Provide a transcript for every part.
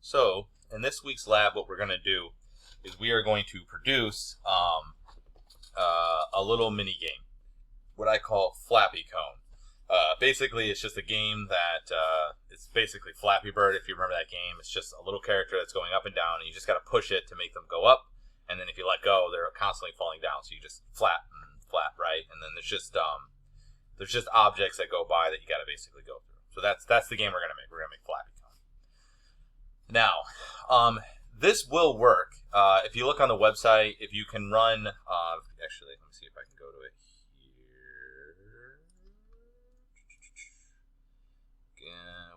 So, in this week's lab, what we're going to do is we are going to produce a little mini game, what I call Flappy Cone. Basically, it's just a game that it's basically Flappy Bird. If you remember that game, it's just a little character that's going up and down, and you just got to push it to make them go up. And then if you let go, they're constantly falling down. So you just flap and flap, right? And then there's just objects that go by that you got to basically go through. So that's the game we're gonna make. We're gonna make Flappy Cone. Now, this will work if you look on the website. If you can run, actually, let me see if I can go to it here.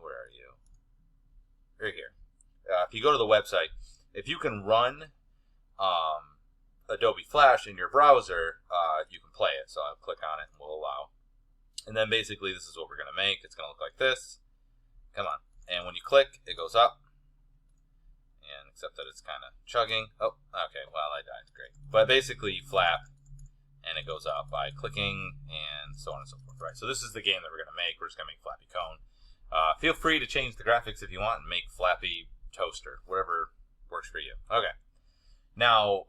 Where are you? Right here. If you go to the website, if you can run Adobe Flash in your browser, you can play it. So I'll click on it and we'll allow. And then basically this is what we're going to make. It's going to look like this. Come on. And when you click, it goes up. And except that it's kind of chugging. Oh, okay. Well, I died. Great. But basically you flap and it goes up by clicking and so on and so forth. Right. So this is the game that we're going to make. We're just going to make Flappy Cone. Feel free to change the graphics if you want and make Flappy Toaster. Whatever works for you. Okay. Now,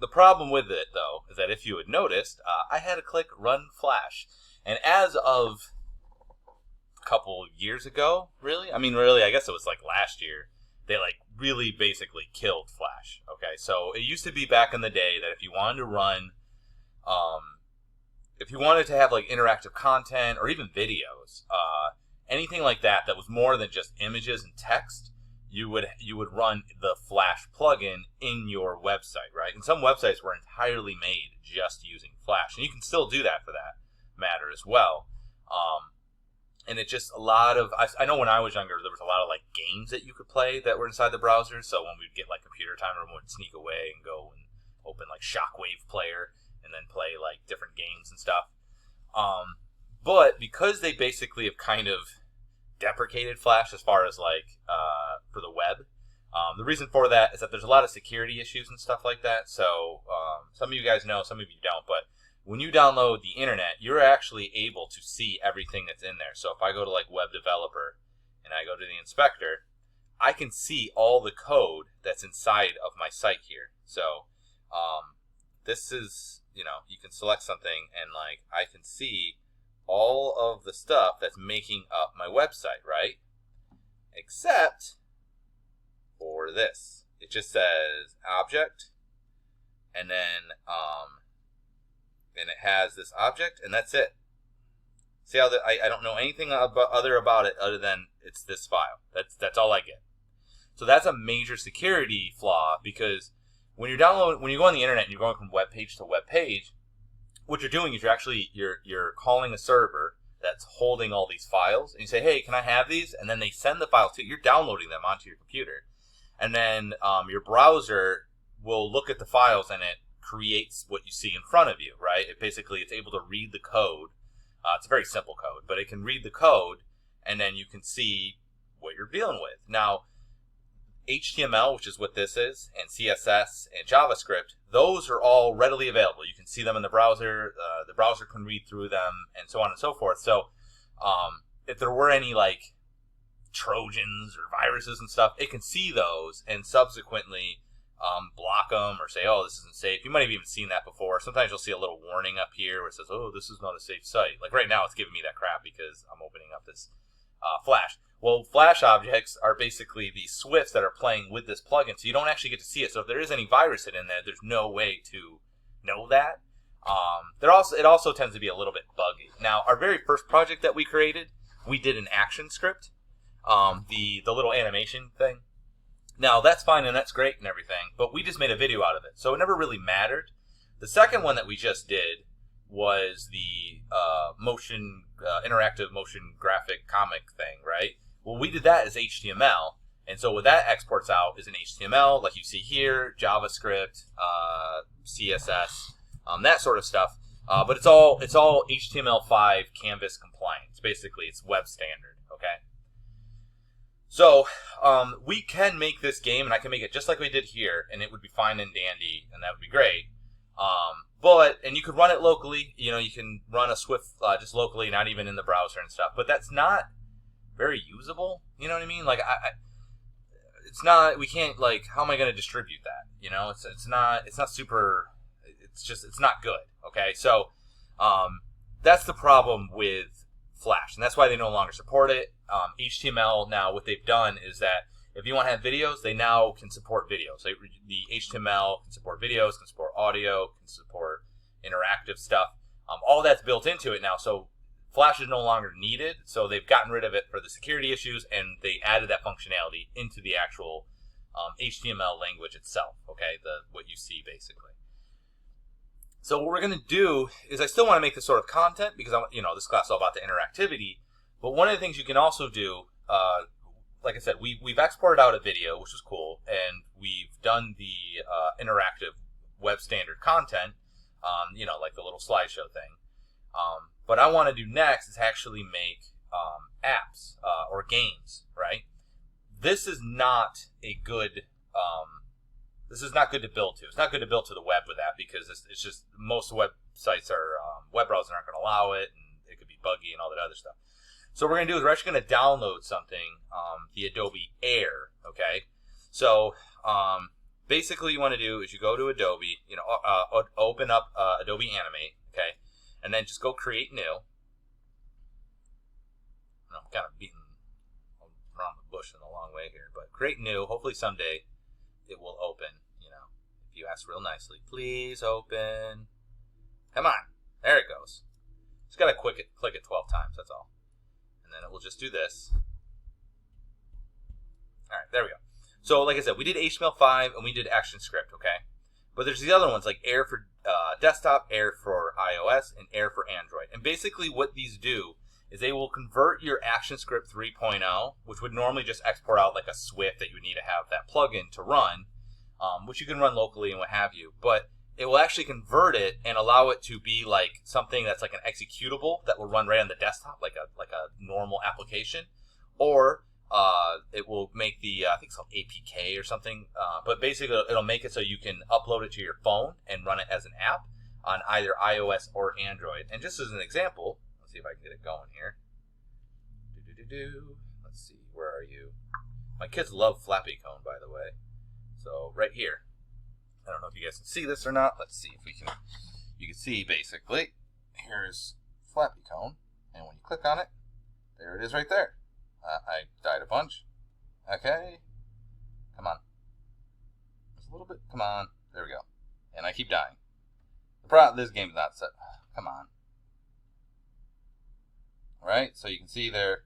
the problem with it, though, is that if you had noticed, I had to click Run Flash. And as of a couple years ago, really, I guess it was like last year, they really basically killed Flash. Okay, so it used to be back in the day that if you wanted to run, if you wanted to have interactive content or even videos, anything like that was more than just images and text, you would run the Flash plugin in your website, right? And some websites were entirely made just using Flash, and you can still do that for that matter as well. And it's just a lot of, I know when I was younger, there was a lot of games that you could play that were inside the browser. So when we'd get computer time, everyone would sneak away and go and open Shockwave Player and then play different games and stuff. But because they basically have kind of deprecated Flash as far as for the web. The reason for that is that there's a lot of security issues and stuff like that. So some of you guys know, some of you don't. But when you download the internet, you're actually able to see everything that's in there. So if I go to Web Developer and I go to the inspector, I can see all the code that's inside of my site here. So this is, you can select something and I can see all of the stuff that's making up my website, right? Except for this. It just says object, and then and it has this object, and that's it. See how I don't know anything about it other than it's this file. That's all I get. So that's a major security flaw, because when you go on the internet and you're going from web page to web page, what you're doing is you're calling a server that's holding all these files, and you say, hey, can I have these? And then they send the files to you. You're downloading them onto your computer. And then your browser will look at the files, and it creates what you see in front of you, right? It's able to read the code. It's a very simple code, but it can read the code, and then you can see what you're dealing with. Now, HTML, which is what this is, and CSS and JavaScript, those are all readily available. You can see them in the browser. The browser can read through them, and so on and so forth. So if there were any Trojans or viruses and stuff, it can see those and subsequently block them or say, oh, this isn't safe. You might have even seen that before. Sometimes you'll see a little warning up here where it says, oh, this is not a safe site. Right now it's giving me that crap because I'm opening up this Flash. Well, Flash objects are basically the Swifts that are playing with this plugin, so you don't actually get to see it. So if there is any virus in there, there's no way to know that. It also tends to be a little bit buggy. Now, our very first project that we created, we did an action script, the little animation thing. Now, that's fine and that's great and everything, but we just made a video out of it, so it never really mattered. The second one that we just did was the interactive motion graphic comic thing, right? Well, we did that as HTML, and so what that exports out is an HTML, like you see here, JavaScript, CSS, that sort of stuff. But it's all HTML5 Canvas compliant. Basically, it's web standard, okay? So we can make this game, and I can make it just like we did here, and it would be fine and dandy, and that would be great. And you could run it locally. You can run a Swift just locally, not even in the browser and stuff. But that's not very usable. You know what I mean? Like it's not. We can't like. How am I going to distribute that? You know, it's not super. It's not good. Okay, so that's the problem with Flash, and that's why they no longer support it. HTML now, what they've done is that if you want to have videos, they now can support videos. The HTML can support videos, can support audio, can support interactive stuff. All that's built into it now, so Flash is no longer needed. So they've gotten rid of it for the security issues, and they added that functionality into the actual HTML language itself. Okay, what you see basically. So what we're going to do is I still want to make this sort of content because this class is all about the interactivity. But one of the things you can also do, like I said, we've exported out a video, which is cool, and we've done the interactive web standard content, like the little slideshow thing. But I want to do next is actually make apps or games, right? This is not a good. This is not good to build to. It's not good to build to the web with that because it's just most websites are web browsers aren't going to allow it, and it could be buggy and all that other stuff. So what we're going to do is we're actually going to download something, the Adobe Air. Okay, so basically, you want to do is you go to Adobe, open up Adobe Animate, okay, and then just go create new. I'm kind of beating around the bush in the long way here, but create new. Hopefully someday it will open. If you ask real nicely, please open. Come on, there it goes. Just gotta click it 12 times. That's all, and then it will just do this. All right, there we go. So, like I said, we did HTML5 and we did ActionScript, okay? But there's the other ones like Air for desktop, Air for iOS, and Air for Android. And basically what these do is they will convert your ActionScript 3.0, which would normally just export out like a Swift that you would need to have that plugin to run, which you can run locally and what have you. But it will actually convert it and allow it to be like something that's like an executable that will run right on the desktop, like a normal application, or it will make the I think it's called APK or something. But basically, it'll make it so you can upload it to your phone and run it as an app on either iOS or Android. And just as an example, let's see if I can get it going here. Let's see, where are you? My kids love Flappy Cone, by the way. So right here. I don't know if you guys can see this or not. Let's see if we can. You can see basically, here's Flappy Cone, and when you click on it, there it is right there. I died a bunch. Okay. Come on. Just a little bit. Come on. There we go. And I keep dying. The problem, this game is not set. Come on. Alright, so you can see there.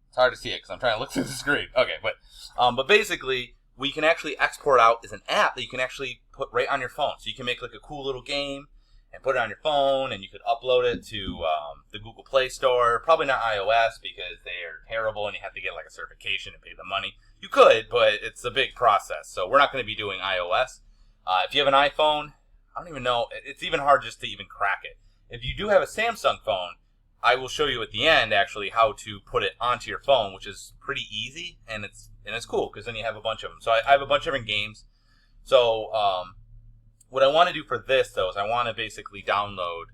It's hard to see it because I'm trying to look through the screen. Okay, but basically, we can actually export out as an app that you can actually put right on your phone. So you can make like a cool little game and put it on your phone, and you could upload it to the Google Play Store. Probably not iOS because they are terrible and you have to get like a certification and pay the money. You could, but it's a big process. So we're not going to be doing iOS. If you have an iPhone, I don't even know. It's even hard just to even crack it. If you do have a Samsung phone, I will show you at the end actually how to put it onto your phone, which is pretty easy, and it's cool because then you have a bunch of them. So I have a bunch of different games. So what I want to do for this though is I want to basically download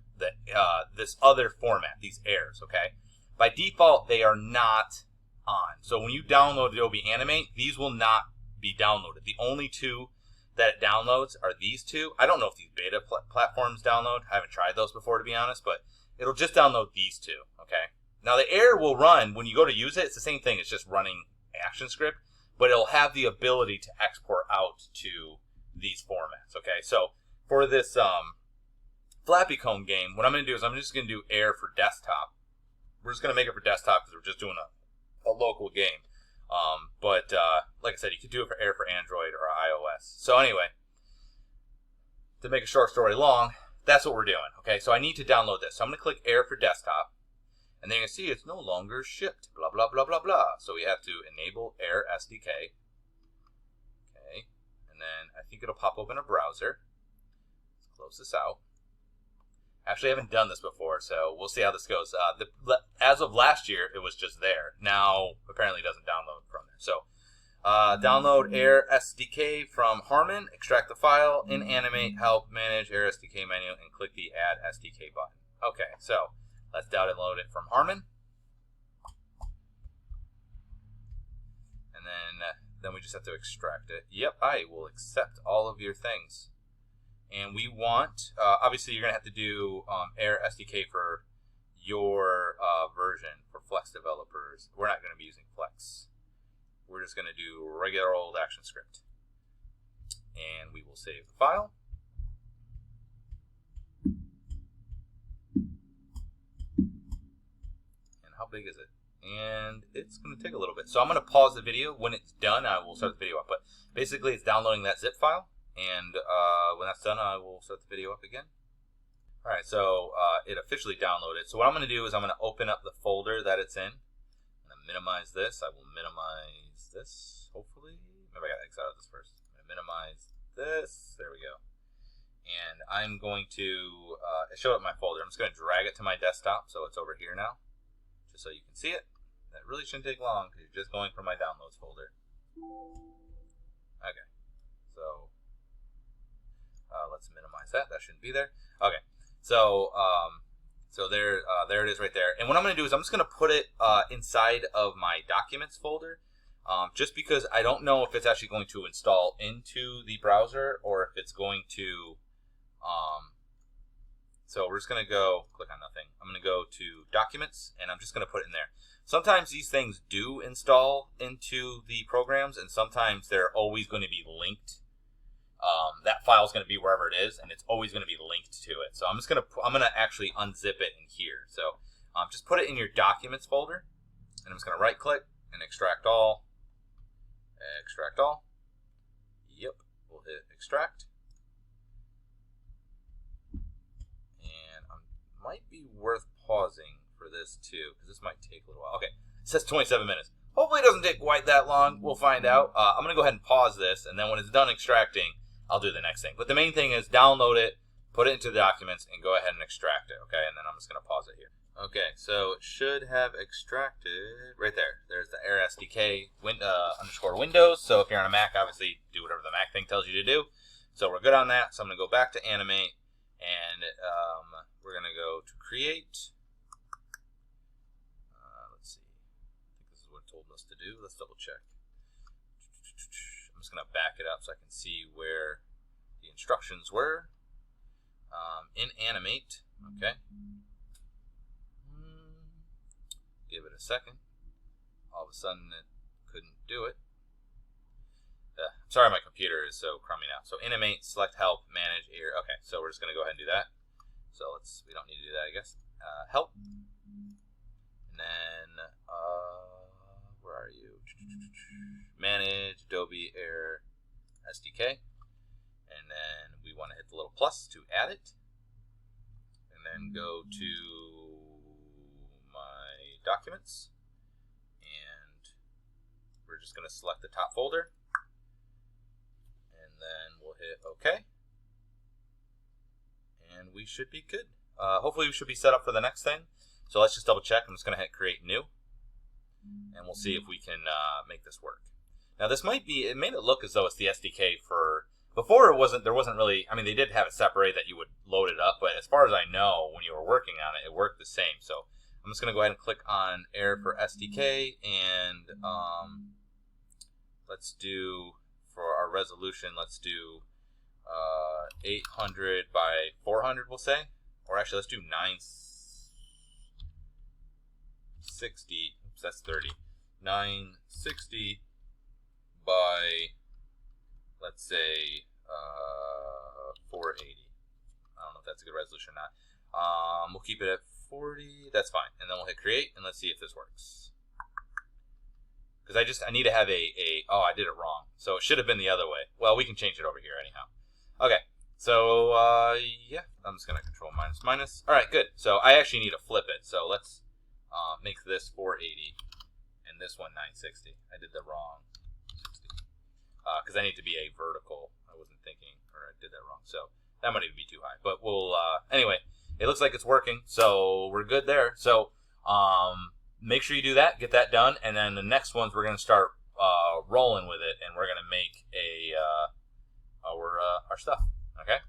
this other format, these airs. Okay, by default they are not on. So when you download Adobe Animate, these will not be downloaded. The only two that it downloads are these two. I don't know if these beta platforms download. I haven't tried those before, to be honest, but it'll just download these two, okay? Now, the Air will run, when you go to use it, it's the same thing. It's just running ActionScript, but it'll have the ability to export out to these formats, okay? So, for this Flappy Cone game, what I'm going to do is I'm just going to do Air for desktop. We're just going to make it for desktop because we're just doing a local game. But like I said, you could do it for Air for Android or iOS. So anyway, to make a short story long, that's what we're doing. Okay, so I need to download this. So I'm going to click Air for desktop, and then you can see it's no longer shipped. Blah blah blah blah blah. So we have to enable Air SDK. Okay, and then I think it'll pop open a browser. Let's close this out. Actually, I haven't done this before, so we'll see how this goes. As of last year, it was just there. Now, apparently, it doesn't download from there. So, download Air SDK from Harman, extract the file, in Animate, help manage Air SDK menu, and click the Add SDK button. Okay, so let's download it from Harman. just have to extract it. Yep, I will accept all of your things. And we want, obviously you're going to have to do Air SDK for your version for Flex developers. We're not going to be using Flex. We're just going to do regular old ActionScript. And we will save the file. And how big is it? And it's going to take a little bit. So I'm going to pause the video. When it's done, I will start the video up. But basically, it's downloading that zip file. And when that's done, I will start the video up again. All right, so it officially downloaded. So what I'm going to do is I'm going to open up the folder that it's in. I'm going to minimize this. I will minimize this, hopefully. Maybe I got to X out of this first. I'm going to minimize this. There we go. And I'm going to show it my folder. I'm just going to drag it to my desktop so it's over here now, just so you can see it. That really shouldn't take long because you're just going from my downloads folder. Okay, so let's minimize that. That shouldn't be there. Okay, so there it is right there. And what I'm going to do is I'm just going to put it inside of my documents folder, just because I don't know if it's actually going to install into the browser or if it's going to. So we're just going to go click on nothing. I'm going to go to documents and I'm just going to put it in there. Sometimes these things do install into the programs and sometimes they're always going to be linked. That file is going to be wherever it is and it's always going to be linked to it. So I'm going to actually unzip it in here. So just put it in your documents folder and I'm just going to right click and extract all. Extract all. Yep, we'll hit extract. Might be worth pausing for this too, because this might take a little while. Okay, it says 27 minutes. Hopefully it doesn't take quite that long. We'll find out. I'm going to go ahead and pause this, and then when it's done extracting, I'll do the next thing. But the main thing is download it, put it into the documents, and go ahead and extract it, okay? And then I'm just going to pause it here. Okay, so it should have extracted right there. There's the Air SDK underscore Windows. So if you're on a Mac, obviously do whatever the Mac thing tells you to do. So we're good on that. So I'm going to go back to Animate. And we're going to go to create. Let's see. I think this is what it told us to do. Let's double check. I'm just going to back it up so I can see where the instructions were. In Animate. Okay. Give it a second. All of a sudden it couldn't do it. Sorry, my computer is so crummy now. So animate, select help, manage here. Okay, so we're just going to go ahead and do that. So we don't need to do that, I guess. Help. And then, where are you? Manage Adobe Air SDK. And then we want to hit the little plus to add it. And then go to my documents. And we're just going to select the top folder. Then we'll hit OK. And we should be good. Hopefully we should be set up for the next thing. So let's just double check. I'm just going to hit create new. And we'll see if we can make this work. Now this might be, it made it look as though it's the SDK for, before there wasn't really, I mean they did have it separate that you would load it up, but as far as I know, when you were working on it, it worked the same. So I'm just going to go ahead and click on Air for SDK and let's do, for our resolution, let's do 800 by 400, we'll say. Or actually, let's do 960. Oops, that's 30. 960 by, let's say, 480. I don't know if that's a good resolution or not. We'll keep it at 40. That's fine. And then we'll hit create, and let's see if this works. Because I need to have oh, I did it wrong. So it should have been the other way. Well, we can change it over here anyhow. Okay, so yeah, I'm just going to control minus. All right, good. So I actually need to flip it. So let's make this 480 and this one 960. I did the wrong 60. Because I need to be a vertical. I wasn't thinking, or I did that wrong. So that might even be too high. But we'll, anyway, it looks like it's working. So we're good there. So, make sure you do that, get that done, and then the next ones we're going to start rolling with it, and we're going to make our stuff. Okay.